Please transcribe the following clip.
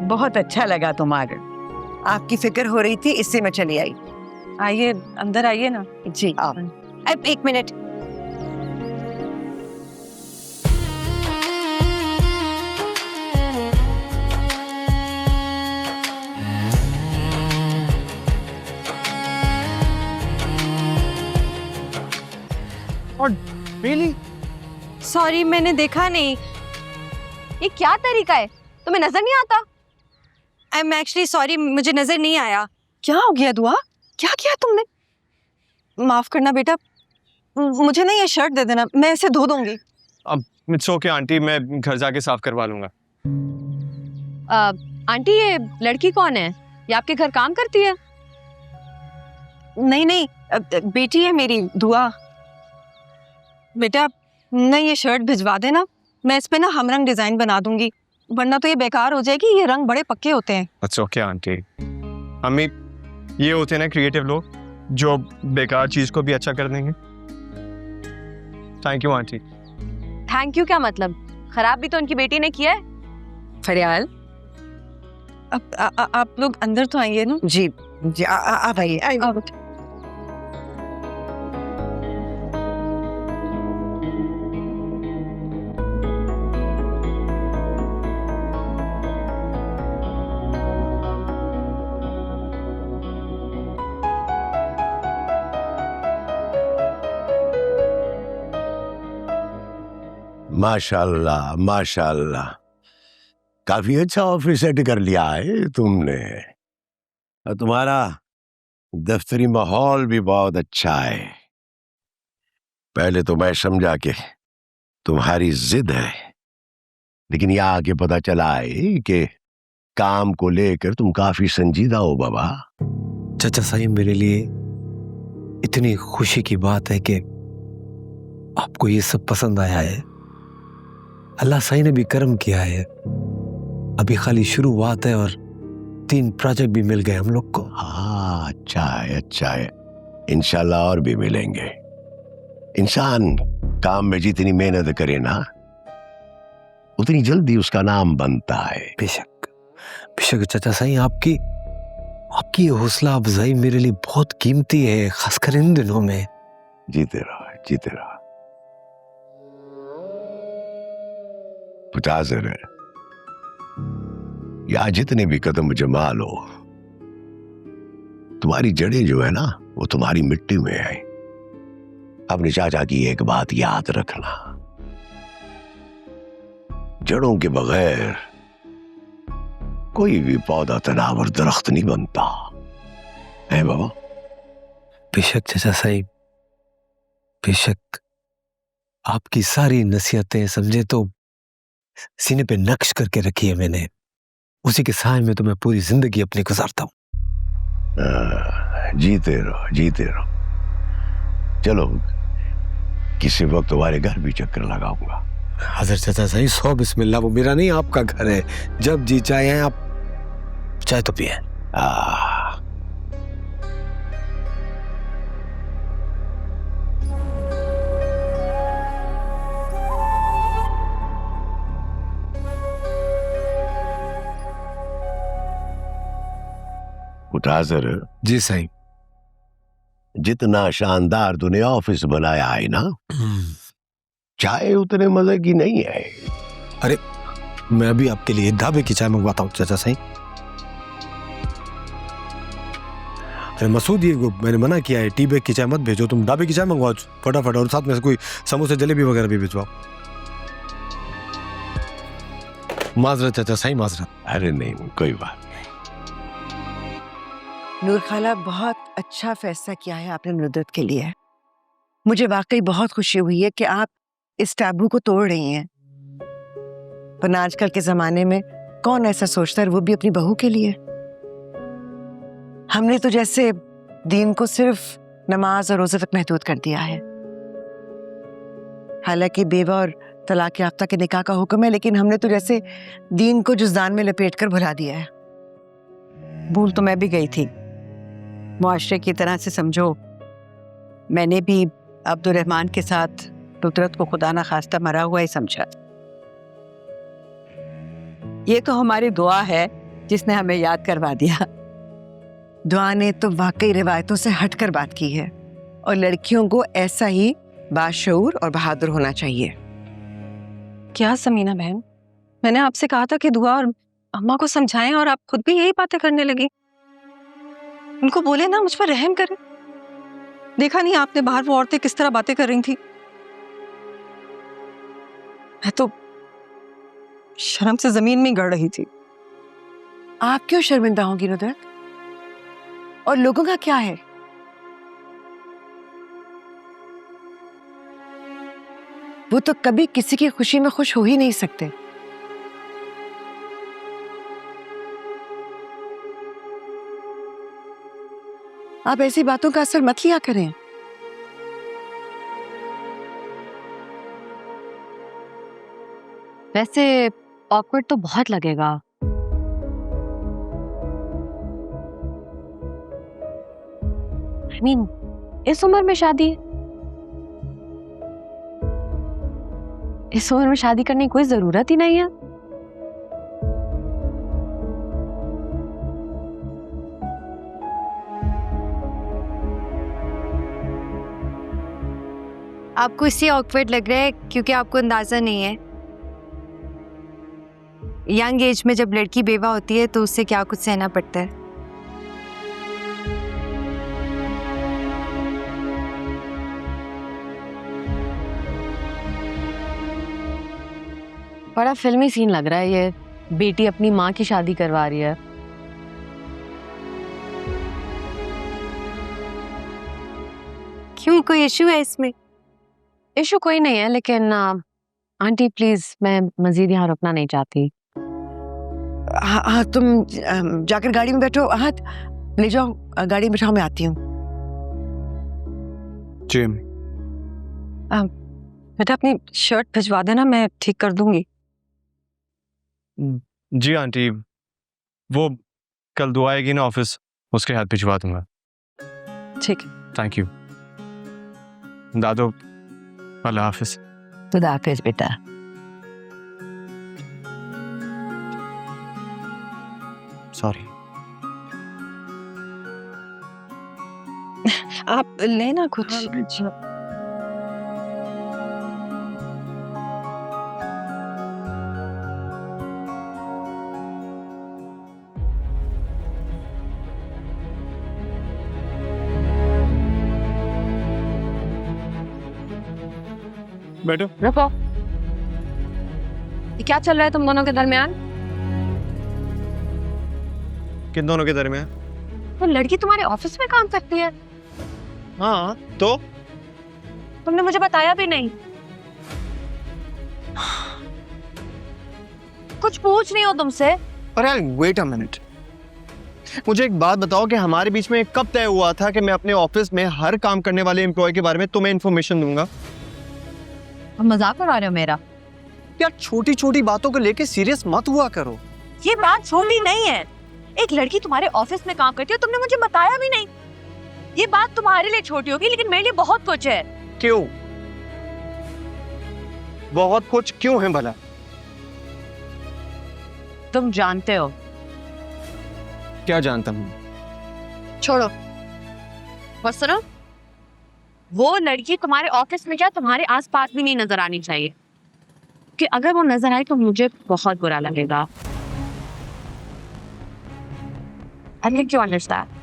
बहुत अच्छा लगा तुम्हारे, आपकी फिक्र हो रही थी इससे मैं चली आई। आइए अंदर आइए ना। जी आप अब 1 मिनट। और really? सॉरी मैंने देखा नहीं। ये क्या तरीका है, तुम्हें नजर नहीं आता? आई एम एक्चुअली सॉरी, मुझे नजर नहीं आया। क्या हो गया दुआ, क्या किया तुमने? माफ करना बेटा, मुझे ना ये शर्ट दे देना, मैं इसे धो दूंगी। अब इट्स ओके आंटी, मैं घर जाके साफ करवा लूंगा। आंटी ये लड़की कौन है? ये आपके घर काम करती है? नहीं नहीं, बेटी है मेरी दुआ। बेटा ना ये शर्ट भिजवा देना, मैं इस पे ना हमरंग डिजाइन बना दूंगी, वरना तो ये बेकार हो जाएगी, ये रंग बड़े पक्के होते हैं। It's okay aunty. अम्मी, ये होते हैं ना क्रिएटिव लोग जो बेकार चीज को भी अच्छा कर देंगे। Thank you aunty. Thank you क्या मतलब? खराब भी तो उनकी बेटी ने किया है। फरियाल अब आप लोग अंदर तो आइए ना। जी जी आप आइए। माशाल्लाह माशाल्लाह, काफी अच्छा ऑफिस सेट कर लिया है तुमने। और तुम्हारा दफ्तरी माहौल भी बहुत अच्छा है। पहले तो मैं समझा कि तुम्हारी जिद है, लेकिन यहाँ आके पता चला है कि काम को लेकर तुम काफी संजीदा हो बाबा। चाचा साईं, मेरे लिए इतनी खुशी की बात है कि आपको ये सब पसंद आया है। अल्लाह साईं ने भी कर्म किया है, अभी खाली शुरुआत है और 3 प्रोजेक्ट भी मिल गए हम लोग को। हाँ अच्छा है, इंशाल्लाह और भी मिलेंगे। इंसान काम में जितनी मेहनत करे ना, उतनी जल्दी उसका नाम बनता है। बेशक बेशक चाचा साईं, आपकी ये हौसला अफजाई मेरे लिए बहुत कीमती है, खासकर इन दिनों में। जीते रहो जीते रहो। 50 है या जितने भी कदम जमा लो, तुम्हारी जड़ें जो है ना वो तुम्हारी मिट्टी में है। अपने चाचा की एक बात याद रखना, जड़ों के बगैर कोई भी पौधा तनावर दरख्त नहीं बनता है बाबा। बेशक चाचा साईं, बेशक। आपकी सारी नसीहतें समझे तो सीने पे नक्श करके रखी है मैंने, उसी के साए में तो मैं पूरी जिंदगी अपनी गुजारता हूं। जीते रहो। चलो किसी वक्त तुम्हारे घर भी चक्कर लगाऊंगा। हाजिर चाचा साईं, 100 बिस्मिल्लाह, वो मेरा नहीं आपका घर है, जब जी चाहे आप चाय तो पिए। मुताज़र जी साईं। जितना शानदार तूने ऑफिस बनाया है ना, चाय उतने मजे की नहीं है। अरे मैं अभी आपके लिए ढाबे की चाय मंगवाता हूँ चाचा साईं। अरे मसूद, ये मैंने मना किया है, टी बैग की चाय मत भेजो, तुम ढाबे की चाय मंगवाओ फटाफट, और साथ में से कोई समोसे जलेबी वगैरह भी भिजवाओ। माजरत चाचा साईं, माजरत। अरे नहीं कोई बात। नूर खाला, बहुत अच्छा फैसला किया है आपने नुदरत के लिए। मुझे वाकई बहुत खुशी हुई है कि आप इस टैबू को तोड़ रही हैं। वरना आजकल के जमाने में कौन ऐसा सोचता है, वो भी अपनी बहू के लिए। हमने तो जैसे दीन को सिर्फ नमाज और रोजे तक महदूद कर दिया है। हालांकि बेवा और तलाक याफ्ता के निकाह का हुक्म है, लेकिन हमने तो जैसे दीन को जुज़दान में लपेट कर भुला दिया है। भूल तो मैं भी गई थी, मुआशरे की तरह से समझो। मैंने भी अब्दुर्रहमान के साथ नुदरत को खुदा ना खास्ता मरा हुआ ही समझा। ये तो हमारी दुआ है जिसने हमें याद करवा दिया। दुआ ने तो वाकई रिवायतों से हटकर बात की है और लड़कियों को ऐसा ही बाशऊर और बहादुर होना चाहिए। क्या समीना बहन, मैंने आपसे कहा था कि दुआ और अम्मा को समझाएं और आप खुद भी यही बातें करने लगी। उनको बोले ना मुझ पर रहम करें। देखा नहीं आपने बाहर वो औरतें किस तरह बातें कर रही थी। मैं तो शर्म से जमीन में गड़ रही थी। आप क्यों शर्मिंदा होंगी नुदरत? और लोगों का क्या है? वो तो कभी किसी की खुशी में खुश हो ही नहीं सकते। आप ऐसी बातों का असर मत लिया करें। वैसे ऑकवर्ड तो बहुत लगेगा। I mean, इस उम्र में शादी, इस उम्र में शादी करने की कोई जरूरत ही नहीं है। आपको इसलिए ऑकवर्ड लग रहा है क्योंकि आपको अंदाजा नहीं है यंग एज में जब लड़की बेवा होती है तो उससे क्या कुछ सहना पड़ता है। बड़ा फिल्मी सीन लग रहा है ये, बेटी अपनी माँ की शादी करवा रही है। क्यों, कोई इशू है इसमें? इशू कोई नहीं है, लेकिन आंटी प्लीज, मैं मजीद यहाँ रुकना नहीं चाहती। हाँ हाँ, तुम जाकर गाड़ी में बैठो। हाँ, ले जाओ, गाड़ी में बैठाओ, मैं आती हूँ। जी बेटा अपनी शर्ट भिजवा देना, मैं ठीक कर दूंगी। जी आंटी, वो कल दुआ आएगी ना ऑफिस, उसके हाथ भिजवा दूंगा। ठीक है। थैंक यू दादो, अल्लाह हाफिज। खुदा हाफिज बेटा। सॉरी। आप लेना कुछ। बैठो। रुको, ये क्या चल रहा है तुम दोनों के दरमियान? किन दोनों के दरमियान? तो लड़की तुम्हारे ऑफिस में काम करती है? हाँ तो तुमने मुझे बताया भी नहीं। कुछ पूछ रही हो तुमसे। अरे वेट अ मिनट, मुझे एक बात बताओ कि हमारे बीच में कब तय हुआ था कि मैं अपने ऑफिस में हर काम करने वाले एम्प्लॉय के बारे में तुम्हें इन्फॉर्मेशन दूंगा? मजाक उड़ा रहे हो मेरा? यार छोटी छोटी बातों को लेके सीरियस मत हुआ करो। ये बात छोटी नहीं है। एक लड़की तुम्हारे ऑफिस में काम करती है, तुमने मुझे बताया भी नहीं। ये बात तुम्हारे लिए छोटी होगी, लेकिन मेरे लिए बहुत कुछ है। क्यों? बहुत कुछ क्यों है भला? तुम जानते हो। क्या जानता हूँ? छोड़ो, बस सुनो, वो लड़की तुम्हारे ऑफिस में क्या तुम्हारे आसपास भी नहीं नजर आनी चाहिए, कि अगर वो नजर आई तो मुझे बहुत बुरा लगेगा। I think you understand.